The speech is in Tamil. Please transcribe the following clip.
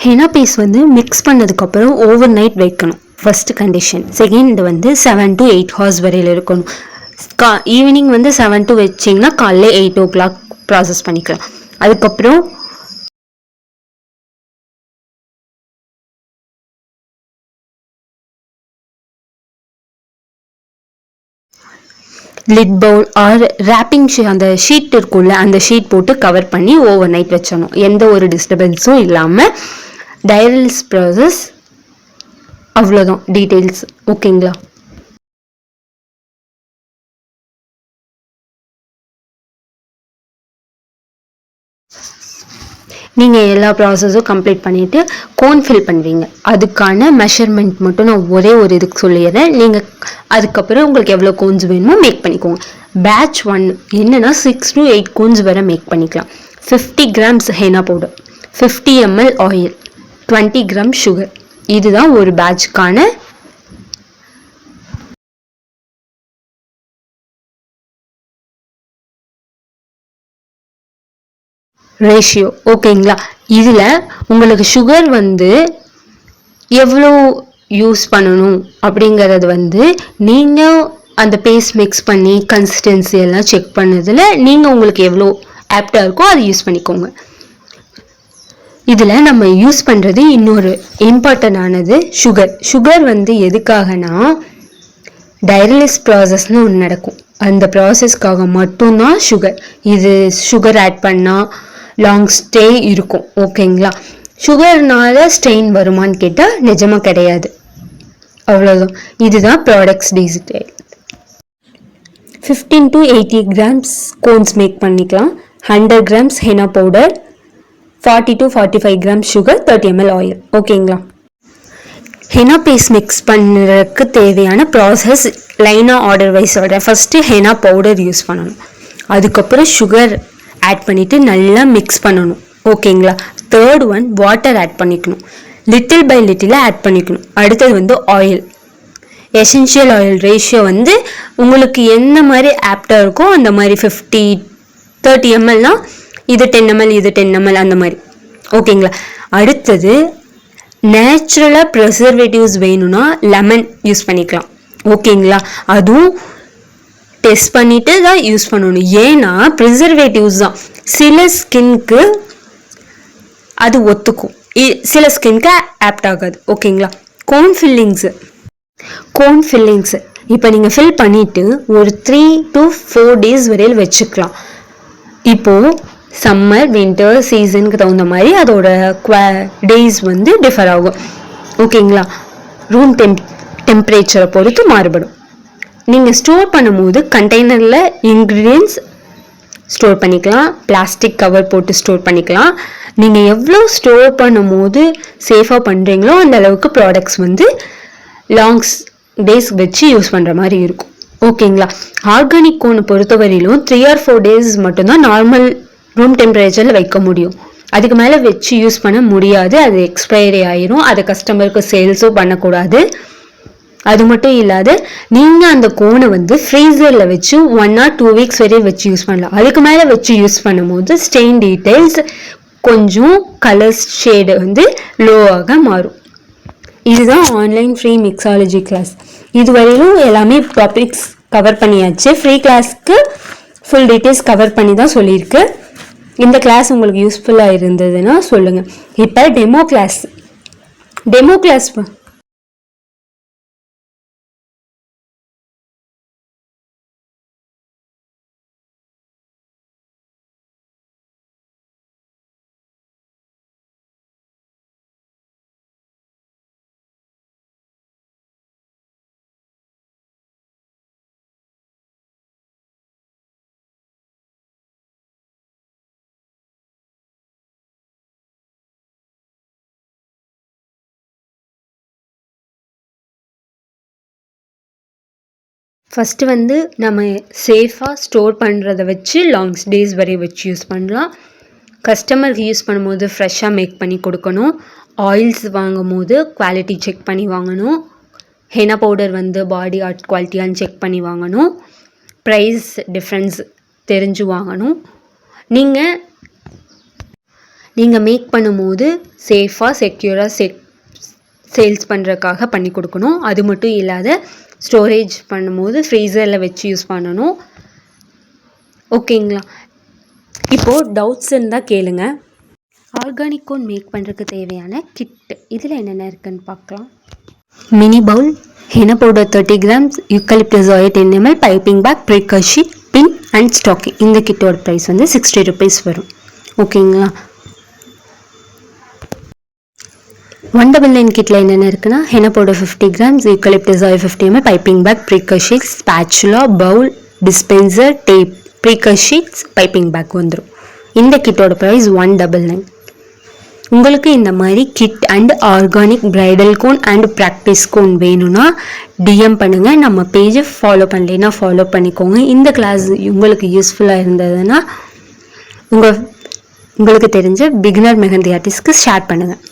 ஹெனா பேஸ்ட் வந்து மிக்ஸ் பண்ணதுக்கப்புறம் ஓவர் நைட் வைக்கணும், ஃபர்ஸ்ட் கண்டிஷன். செகண்ட் வந்து 7 to 8 ஹவர்ஸ் வரையில் இருக்கணும். ஈவினிங் வந்து 7 to வச்சிங்கன்னா காலையில் 8 o'clock ப்ராசஸ் பண்ணிக்கலாம். அதுக்கப்புறம் லிட் பவுல் ஆர் ரேப்பிங் அந்த ஷீட் இருக்கும்ல, அந்த ஷீட் போட்டு கவர் பண்ணி ஓவர் நைட் வச்சிடணும், எந்த ஒரு டிஸ்டர்பன்ஸும் இல்லாமல். டைரலிஸ் ப்ராசஸ் அவ்வளோதான் டீட்டெயில்ஸ். ஓகேங்களா? நீங்கள் எல்லா ப்ராசஸும் கம்ப்ளீட் பண்ணிவிட்டு கோன் ஃபில் பண்ணுவீங்க. அதுக்கான மெஷர்மெண்ட் மட்டும் நான் ஒரே ஒரு இதுக்கு சொல்லிடுறேன். நீங்கள் அதுக்கப்புறம் உங்களுக்கு எவ்வளோ கோன்ஸ் வேணுமோ மேக் பண்ணிக்கோங்க. பேட்ச் 1 என்னென்னா 6 to 8 கோன்ஸ் வரை மேக் பண்ணிக்கலாம். 50 grams henna powder, 50 ml oil, 20 grams sugar. இதுதான் ஒரு பேட்ச்க்கான ரேஷியோ. ஓகேங்களா? இதில் உங்களுக்கு சுகர் வந்து எவ்வளோ யூஸ் பண்ணணும் அப்படிங்கிறது வந்து நீங்கள் அந்த பேஸ்ட் மிக்ஸ் பண்ணி கன்சிஸ்டன்சி எல்லாம் செக் பண்ணதில் நீங்கள் உங்களுக்கு எவ்வளோ ஆப்டாக இருக்கோ அதை யூஸ் பண்ணிக்கோங்க. இதில் நம்ம யூஸ் பண்ணுறது இன்னொரு இம்பார்ட்டண்டானது சுகர். சுகர் வந்து எதுக்காகனா டைரலிஸ் ப்ராசஸ்னு ஒன்று நடக்கும், அந்த ப்ராசஸ்க்காக மட்டும்தான் சுகர். இது சுகர் ஆட் பண்ணால் லாங் ஸ்டே இருக்கும். ஓகேங்களா? சுகர்னால ஸ்டெயின் வருமானு கேட்டால் நிஜமாக கிடையாது. அவ்வளோதான். இதுதான் products detail. 15 to 80 grams cones make பண்ணிக்கலாம். 100 grams henna powder, 40 to 45 grams sugar, 30 ml oil. ஓகேங்களா? ஹெனா பேஸ்ட் மிக்ஸ் பண்ணுறதுக்கு தேவையான ப்ராசஸ் லைனாக ஆர்டர் வைஸ் சொல்கிறேன். ஃபஸ்ட்டு ஹெனா பவுடர் யூஸ் பண்ணணும், அதுக்கப்புறம் சுகர் ஆட் பண்ணிவிட்டு நல்லா மிக்ஸ் பண்ணணும். ஓகேங்களா? தேர்ட் ஒன் வாட்டர் ஆட் பண்ணிக்கணும், லிட்டில் பை லிட்டிலாக ஆட் பண்ணிக்கணும். அடுத்தது வந்து ஆயில், எசென்ஷியல் ஆயில் ரேஷியோ வந்து உங்களுக்கு என்ன மாதிரி ஆப்டாக இருக்கோ அந்த மாதிரி 30 mlனா இது 10 ml, இது 10 ml அந்த மாதிரி. ஓகேங்களா? அடுத்தது நேச்சுரலாக ப்ரிசர்வேட்டிவ்ஸ் வேணும்னா லெமன் யூஸ் பண்ணிக்கலாம். ஓகேங்களா? அதுவும் டெஸ்ட் பண்ணிட்டு தான் யூஸ் பண்ணணும். ஏன்னா ப்ரிசர்வேட்டிவ்ஸ் தான் சில ஸ்கின்க்கு அது ஒத்துக்கும், சில ஸ்கின்க்கு ஆப்ட் ஆகாது. ஓகேங்களா? கோன் ஃபில்லிங்ஸு இப்போ நீங்கள் ஃபில் பண்ணிவிட்டு ஒரு 3 to 4 days வரையில் வச்சுக்கலாம். இப்போது சம்மர் வின்டர் சீசனுக்கு தகுந்த மாதிரி அதோட டேஸ் வந்து டிஃபர் ஆகும். ஓகேங்களா? ரூம் டெம்பரேச்சரை பொறுத்து மாறுபடும். நீங்கள் ஸ்டோர் பண்ணும்போது கண்டெய்னரில் இன்க்ரீடியன்ஸ் ஸ்டோர் பண்ணிக்கலாம், பிளாஸ்டிக் கவர் போட்டு ஸ்டோர் பண்ணிக்கலாம். நீங்கள் எவ்வளோ ஸ்டோர் பண்ணும் போது சேஃபாக பண்ணுறீங்களோ அந்த அளவுக்கு ப்ராடக்ட்ஸ் வந்து லாங்ஸ் டேஸ் வச்சு யூஸ் பண்ணுற மாதிரி இருக்கும். ஓகேங்களா? ஆர்கானிக் கோனை பொறுத்தவரையிலும் 3 or 4 days மட்டும்தான் நார்மல் ரூம் டெம்பரேச்சரில் வைக்க முடியும். அதுக்கு மேலே வச்சு யூஸ் பண்ண முடியாது, அது எக்ஸ்பைரி ஆயிரும். அதை கஸ்டமருக்கு சேல்ஸும் பண்ணக்கூடாது. அது மட்டும் இல்லாத நீங்கள் அந்த கோனை வந்து ஃப்ரீசரில் வச்சு 1 or 2 weeks வரையும் வச்சு யூஸ் பண்ணலாம். அதுக்கு மேலே வச்சு யூஸ் பண்ணும்போது ஸ்டெயின் டீட்டெயில்ஸ் கொஞ்சம் கலர்ஸ் ஷேடு வந்து லோவாக மாறும். இதுதான் ஆன்லைன் ஃப்ரீ மிக்ஸாலஜி கிளாஸ். இதுவரையிலும் எல்லாமே டாபிக்ஸ் கவர் பண்ணியாச்சு. ஃப்ரீ கிளாஸ்க்கு ஃபுல் டீட்டெயில்ஸ் கவர் பண்ணி தான் சொல்லியிருக்கு. இந்த கிளாஸ் உங்களுக்கு யூஸ்ஃபுல்லாக இருந்ததுன்னா சொல்லுங்கள். இப்போ டெமோ கிளாஸ் ஃபஸ்ட்டு வந்து நம்ம சேஃபாக ஸ்டோர் பண்ணுறத வச்சு லாங்ஸ் டேஸ் வரை வச்சு யூஸ் பண்ணலாம். கஸ்டமருக்கு யூஸ் பண்ணும்போது ஃப்ரெஷ்ஷாக மேக் பண்ணி கொடுக்கணும். ஆயில்ஸ் வாங்கும் போது குவாலிட்டி செக் பண்ணி வாங்கணும். ஹெனா பவுடர் வந்து பாடி ஆர்ட் குவாலிட்டியான்னு செக் பண்ணி வாங்கணும். ப்ரைஸ் டிஃப்ரென்ஸ் தெரிஞ்சு வாங்கணும். நீங்கள் மேக் பண்ணும்போது சேஃபாக செக்யூராக சேல்ஸ் பண்ணுறதுக்காக பண்ணி கொடுக்கணும். அது மட்டும் இல்லாத ஸ்டோரேஜ் பண்ணும்போது ஃப்ரீசரில் வச்சு யூஸ் பண்ணணும். ஓகேங்களா? இப்போது டவுட்ஸ் இருந்தால் கேளுங்க. ஆர்கானிக் கோன் மேக் பண்ணுறதுக்கு தேவையான கிட் இதில் என்னென்ன இருக்குதுன்னு பார்க்கலாம். Mini bowl, henna powder 30 grams, eucalyptus oil 10 ml, piping bag, pricker sheet, pin and stocking. இந்த கிட்டோட ப்ரைஸ் வந்து 60 rupees வரும். ஓகேங்களா? 199 கிட்டில் என்னென்ன இருக்குன்னா, henna powder 50 grams, eucalyptus oil 50 ml, piping bag, pricker sheet, spatula, bowl, dispenser, tape, pricker sheets, piping bag வந்துடும். இந்த கிட்டோட ப்ரைஸ் 199. உங்களுக்கு இந்த மாதிரி kit and organic bridal cone and practice cone வேணும்னா டிஎம் பண்ணுங்கள். நம்ம பேஜை ஃபாலோ பண்ணலைன்னா ஃபாலோ பண்ணிக்கோங்க. இந்த கிளாஸ் உங்களுக்கு யூஸ்ஃபுல்லாக இருந்ததுன்னா உங்களுக்கு தெரிஞ்ச பிகினர் மெஹந்தி ஆர்டிஸ்ட்க்கு ஷேர் பண்ணுங்கள்.